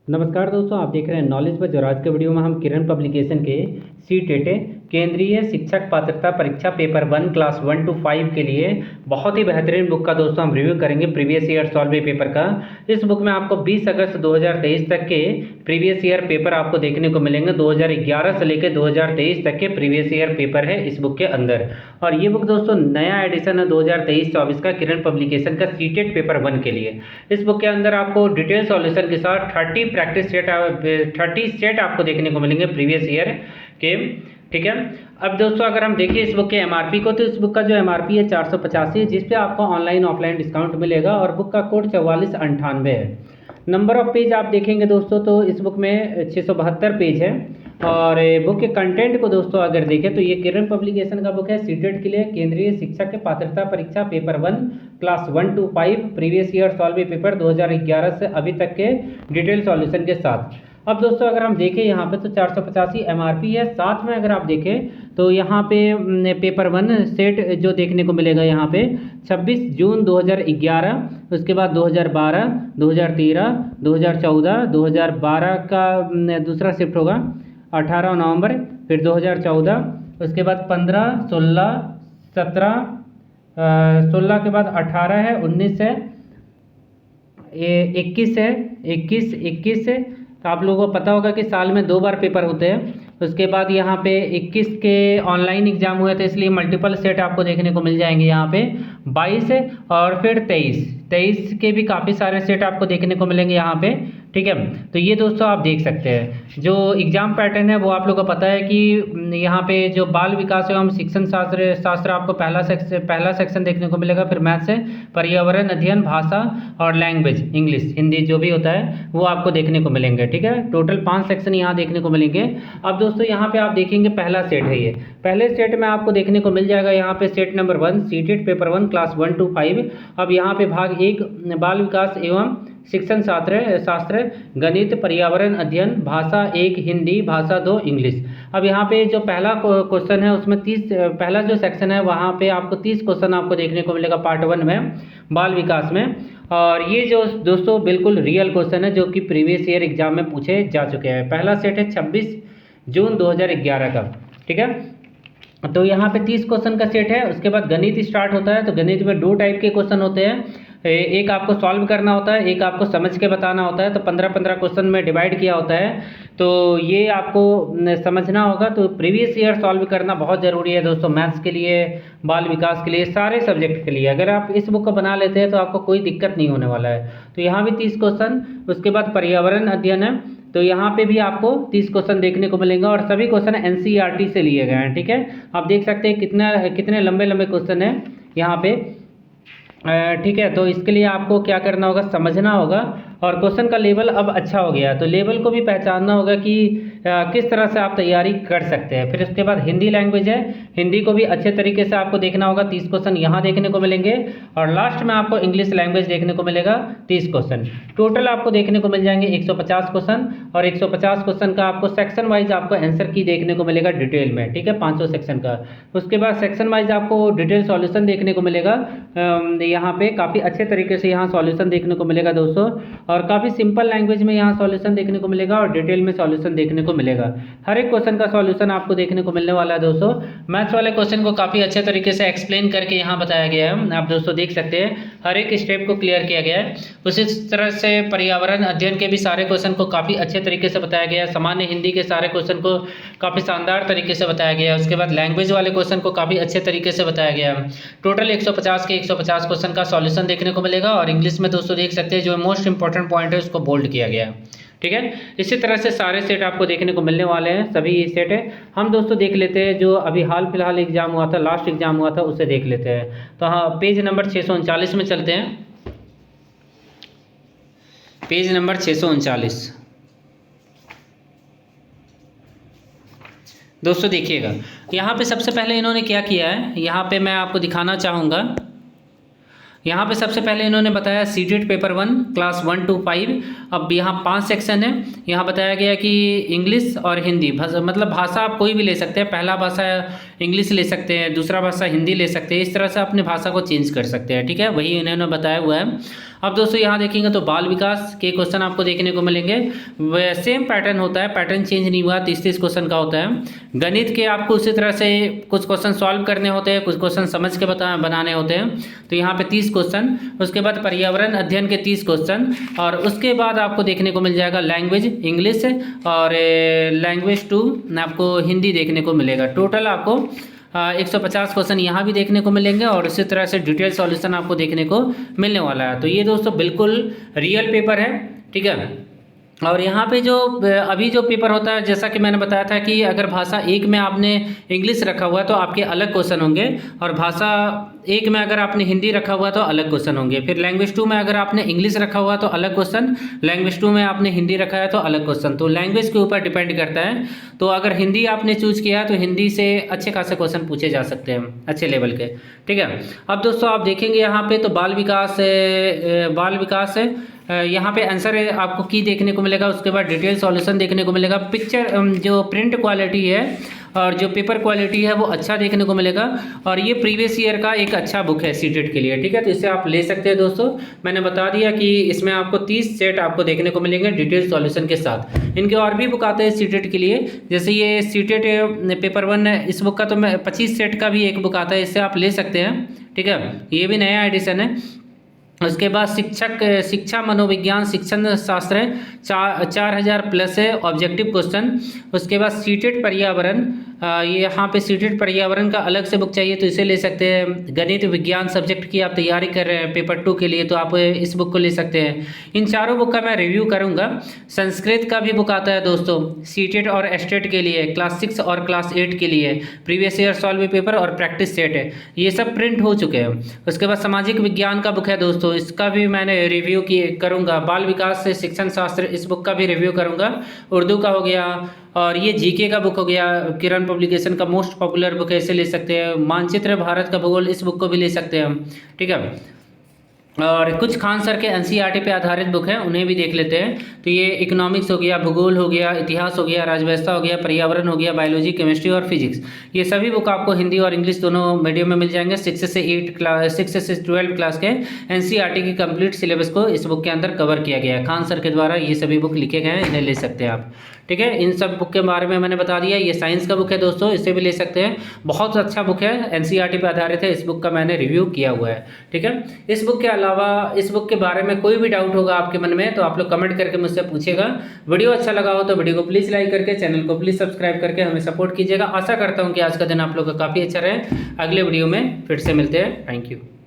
नमस्कार दोस्तों, आप देख रहे हैं नॉलेज बज और आज के वीडियो में हम किरण पब्लिकेशन के CTET केंद्रीय शिक्षक पात्रता परीक्षा पेपर 1 क्लास 1 to 5 के लिए बहुत ही बेहतरीन बुक का दोस्तों हम रिव्यू करेंगे प्रीवियस ईयर सॉल्व पेपर का। इस बुक में आपको 20 अगस्त 2023 तक के प्रीवियस ईयर पेपर आपको देखने को मिलेंगे। 2011 से लेकर 2023 तक के प्रीवियस ईयर पेपर है इस बुक के अंदर। और ये बुक दोस्तों नया एडिशन है 2023-24 का किरण पब्लिकेशन का CTET पेपर 1 के लिए। इस बुक के अंदर आपको डिटेल सॉल्यूशन के साथ 30 प्रैक्टिस सेट 30 सेट आपको देखने को मिलेंगे प्रीवियस ईयर के। ठीक है, अब दोस्तों अगर हम देखें इस बुक के MRP को, तो इस बुक का जो MRP है 485 है, जिस पे आपको ऑनलाइन ऑफलाइन डिस्काउंट मिलेगा और बुक का कोड 4498 है। नंबर ऑफ पेज आप देखेंगे दोस्तों तो इस बुक में 672 पेज है। और बुक के कंटेंट को दोस्तों अगर देखें तो ये किरण पब्लिकेशन का बुक है CTET के लिए केंद्रीय शिक्षक के पात्रता परीक्षा paper 1 class 1 to 5 previous year solve paper 2011 से अभी तक के डिटेल सॉल्यूशन के साथ। अब दोस्तों अगर हम देखें यहाँ पे तो 485 MRP है। साथ में अगर आप देखें तो यहाँ पे पेपर 1 सेट जो देखने को मिलेगा यहाँ पे 26 जून 2011, उसके बाद 2012, 2013, 2014, 2012 का दूसरा शिफ्ट होगा 18 नवंबर, फिर 2014, उसके बाद 15, 16, 17, 16 के बाद 18 है, 19 है, 21 है, 21 है। तो आप लोगों को पता होगा कि साल में 2 बार पेपर होते हैं। उसके बाद यहाँ पे 21 के ऑनलाइन एग्जाम हुए थे, इसलिए मल्टीपल सेट आपको देखने को मिल जाएंगे यहाँ पे 22 और फिर 23 के भी काफ़ी सारे सेट आपको देखने को मिलेंगे यहाँ पे। ठीक है, तो ये दोस्तों आप देख सकते हैं जो एग्जाम पैटर्न है वो आप लोगों को पता है कि यहाँ पे जो बाल विकास एवं शिक्षण शास्त्र आपको पहला सेक्शन देखने को मिलेगा। फिर मैथ्स है, पर्यावरण अध्ययन, भाषा और लैंग्वेज इंग्लिश हिंदी जो भी होता है वो आपको देखने को मिलेंगे। ठीक है, टोटल 5 सेक्शन यहाँ देखने को मिलेंगे। अब दोस्तों यहाँ पे आप देखेंगे पहला सेट है ये। पहले सेट में आपको देखने को मिल जाएगा यहाँ पे set number 1 CTET paper 1 class 1 to 5। अब यहाँ पे भाग 1 बाल विकास एवं शिक्षण शास्त्र, गणित, पर्यावरण अध्ययन, भाषा 1 हिंदी, भाषा 2 इंग्लिश। अब यहाँ पे जो पहला क्वेश्चन है उसमें 30 पहला जो सेक्शन है वहाँ पे आपको 30 क्वेश्चन आपको देखने को मिलेगा पार्ट 1 में बाल विकास में। और ये जो दोस्तों बिल्कुल रियल क्वेश्चन है जो कि प्रीवियस ईयर एग्जाम में पूछे जा चुके हैं। पहला सेट है 26 जून 2011 का। ठीक है, तो यहाँ पे 30 क्वेश्चन का सेट है। उसके बाद गणित स्टार्ट होता है। तो गणित में 2 टाइप के क्वेश्चन होते हैं, एक आपको सॉल्व करना होता है, एक आपको समझ के बताना होता है। तो 15-15 क्वेश्चन में डिवाइड किया होता है, तो ये आपको समझना होगा। तो प्रीवियस ईयर सॉल्व करना बहुत ज़रूरी है दोस्तों, मैथ्स के लिए, बाल विकास के लिए, सारे सब्जेक्ट के लिए। अगर आप इस बुक को बना लेते हैं तो आपको कोई दिक्कत नहीं होने वाला है। तो यहाँ भी 30 क्वेश्चन। उसके बाद पर्यावरण अध्ययन है, तो यहाँ पे भी आपको 30 क्वेश्चन देखने को मिलेंगे और सभी क्वेश्चन NCERT से लिए गए हैं। ठीक है, आप देख सकते हैं कितने लंबे लंबे क्वेश्चन हैं यहाँ पे। ठीक है, तो इसके लिए आपको क्या करना होगा, समझना होगा। और क्वेश्चन का लेवल अब अच्छा हो गया, तो लेवल को भी पहचानना होगा कि किस तरह से आप तैयारी कर सकते हैं। फिर उसके बाद हिंदी लैंग्वेज है, हिंदी को भी अच्छे तरीके से आपको देखना होगा। 30 क्वेश्चन यहाँ देखने को मिलेंगे। और लास्ट में आपको इंग्लिश लैंग्वेज देखने को मिलेगा 30 क्वेश्चन। टोटल आपको देखने को मिल जाएंगे 150 क्वेश्चन। और 150 क्वेश्चन का आपको सेक्शन वाइज आपको आंसर की देखने को मिलेगा डिटेल में। ठीक है, 500 सेक्शन का। उसके बाद सेक्शन वाइज आपको डिटेल सॉल्यूशन देखने को मिलेगा। यहाँ पे काफ़ी अच्छे तरीके से यहाँ सॉल्यूशन देखने को मिलेगा दोस्तों, और काफ़ी सिंपल लैंग्वेज में यहाँ सॉल्यूशन देखने को मिलेगा और डिटेल में सॉल्यूशन देखने को मिलेगा। हर एक क्वेश्चन का सॉल्यूशन आपको देखने को मिलने वाला है दोस्तों। मैथ्स वाले क्वेश्चन को काफ़ी अच्छे तरीके से एक्सप्लेन करके यहाँ बताया गया है। आप दोस्तों देख सकते हैं हर एक स्टेप को क्लियर किया गया है। उसी तरह से पर्यावरण अध्ययन के भी सारे क्वेश्चन को काफ़ी अच्छे तरीके से बताया गया है। सामान्य हिंदी के सारे क्वेश्चन को काफ़ी शानदार तरीके से बताया गया है। उसके बाद लैंग्वेज वाले क्वेश्चन को काफ़ी अच्छे तरीके से बताया गया है। टोटल 150 के 150 क्वेश्चन का सॉल्यूशन देखने को मिलेगा। और इंग्लिश में दोस्तों देख सकते हैं जो मोस्ट इंपॉर्टेंट पॉइंट है उसको बोल्ड किया गया है। ठीक है, इसी तरह से सारे सेट आपको देखने को मिलने वाले हैं, सभी सेट है। हम दोस्तों देख लेते हैं जो अभी हाल फिलहाल एग्जाम हुआ था, लास्ट एग्जाम हुआ था, उसे देख लेते हैं। तो हाँ, पेज नंबर 639 में चलते हैं। पेज नंबर 639 दोस्तों देखिएगा, यहाँ पे सबसे पहले इन्होंने क्या किया है, यहाँ पे मैं आपको दिखाना चाहूँगा। यहाँ पे सबसे पहले इन्होंने बताया CTET पेपर 1 क्लास 1 to 5। अब यहाँ 5 सेक्शन है। यहाँ बताया गया कि इंग्लिश और हिंदी मतलब भाषा आप कोई भी ले सकते हैं। पहला भाषा इंग्लिश ले सकते हैं, दूसरा भाषा हिंदी ले सकते हैं, इस तरह से अपनी भाषा को चेंज कर सकते हैं। ठीक है, वही इन्होंने बताया हुआ है। अब दोस्तों यहाँ देखेंगे तो बाल विकास के क्वेश्चन आपको देखने को मिलेंगे। सेम पैटर्न होता है, पैटर्न चेंज नहीं हुआ, 30-30 क्वेश्चन का होता है। गणित के आपको उसी तरह से कुछ क्वेश्चन सॉल्व करने होते हैं, कुछ क्वेश्चन समझ के बनाने होते हैं। तो यहाँ पे 30 क्वेश्चन, उसके बाद पर्यावरण अध्ययन के 30 क्वेश्चन, और उसके बाद आपको देखने को मिल जाएगा लैंग्वेज इंग्लिश और लैंग्वेज 2 आपको हिंदी देखने को मिलेगा। टोटल आपको 150 क्वेश्चन यहाँ भी देखने को मिलेंगे और इसी तरह से डिटेल सॉल्यूशन आपको देखने को मिलने वाला है। तो ये दोस्तों बिल्कुल रियल पेपर है। ठीक है, और यहाँ पे जो अभी जो पेपर होता है, जैसा कि मैंने बताया था कि अगर भाषा 1 में आपने इंग्लिश रखा हुआ है तो आपके अलग क्वेश्चन होंगे, और भाषा 1 में अगर आपने हिंदी रखा हुआ है तो अलग क्वेश्चन होंगे। फिर लैंग्वेज 2 में अगर आपने इंग्लिश रखा हुआ है तो अलग क्वेश्चन, लैंग्वेज 2 में आपने हिंदी रखा है तो अलग क्वेश्चन। तो लैंग्वेज के ऊपर डिपेंड करता है। तो अगर हिंदी आपने चूज किया तो हिंदी से अच्छे खासे क्वेश्चन पूछे जा सकते हैं, अच्छे लेवल के। ठीक है, अब दोस्तों आप देखेंगे यहाँ पे तो बाल विकास यहाँ पे आंसर आपको की देखने को मिलेगा, उसके बाद डिटेल सॉल्यूशन देखने को मिलेगा। पिक्चर जो प्रिंट क्वालिटी है और जो पेपर क्वालिटी है वो अच्छा देखने को मिलेगा, और ये प्रीवियस ईयर का एक अच्छा बुक है सीटेट के लिए। ठीक है, तो इसे आप ले सकते हैं दोस्तों। मैंने बता दिया कि इसमें आपको 30 सेट आपको देखने को मिलेंगे डिटेल सॉल्यूशन के साथ। इनके और भी बुक आते हैं सीटेट के लिए, जैसे ये सीटेट पेपर 1 इस बुक का तो मैं 25 सेट का भी एक बुक आता है, इससे आप ले सकते हैं। ठीक है, ये भी नया एडिशन है। उसके बाद शिक्षा मनोविज्ञान शिक्षण शास्त्र है, 4000 प्लस है ऑब्जेक्टिव क्वेश्चन। उसके बाद सीटेट पर्यावरण, ये यहाँ पे सीटेट पर्यावरण का अलग से बुक चाहिए तो इसे ले सकते हैं। गणित विज्ञान सब्जेक्ट की आप तैयारी कर रहे हैं पेपर 2 के लिए तो आप इस बुक को ले सकते हैं। इन चारों बुक का मैं रिव्यू करूँगा। संस्कृत का भी बुक आता है दोस्तों सीटेट और एस्टेट के लिए, क्लास 6 और क्लास 8 के लिए, प्रीवियस ईयर सॉल्व पेपर और प्रैक्टिस सेट है, ये सब प्रिंट हो चुके हैं। उसके बाद सामाजिक विज्ञान का बुक है दोस्तों, इसका भी मैंने रिव्यू करूँगा। बाल विकास से शिक्षण शास्त्र, इस बुक का भी रिव्यू करूँगा। उर्दू का हो गया, और ये जीके का बुक हो गया, किरण पब्लिकेशन का मोस्ट पॉपुलर बुक है, इसे ले सकते हैं। मानचित्र भारत का भूगोल, इस बुक को भी ले सकते हैं हम। ठीक है, और कुछ खान सर के एनसीईआरटी पे आधारित बुक है, उन्हें भी देख लेते हैं। तो ये इकोनॉमिक्स हो गया, भूगोल हो गया, इतिहास हो गया, राजव्यवस्था हो गया, पर्यावरण हो गया, बायोलॉजी, केमिस्ट्री और फिजिक्स, ये सभी बुक आपको हिंदी और इंग्लिश दोनों मीडियम में मिल जाएंगे। 6 से 12 क्लास के एनसीईआरटी की कंप्लीट सिलेबस को इस बुक के अंदर कवर किया गया है। खान सर के द्वारा ये सभी बुक लिखे गए हैं, इन्हें ले सकते हैं आप। ठीक है, इन सब बुक के बारे में मैंने बता दिया। ये साइंस का बुक है दोस्तों, इसे भी ले सकते हैं, बहुत अच्छा बुक है, एनसीईआरटी पे आधारित है। इस बुक का मैंने रिव्यू किया हुआ है। ठीक है, इस बुक के अलावा इस बुक के बारे में कोई भी डाउट होगा आपके मन में तो आप लोग कमेंट करके मुझसे पूछिएगा। वीडियो अच्छा लगा हो तो वीडियो को प्लीज़ लाइक करके, चैनल को प्लीज़ सब्सक्राइब करके हमें सपोर्ट कीजिएगा। आशा करता हूँ कि आज का दिन आप लोग का काफ़ी अच्छा रहे। अगले वीडियो में फिर से मिलते हैं। Thank you.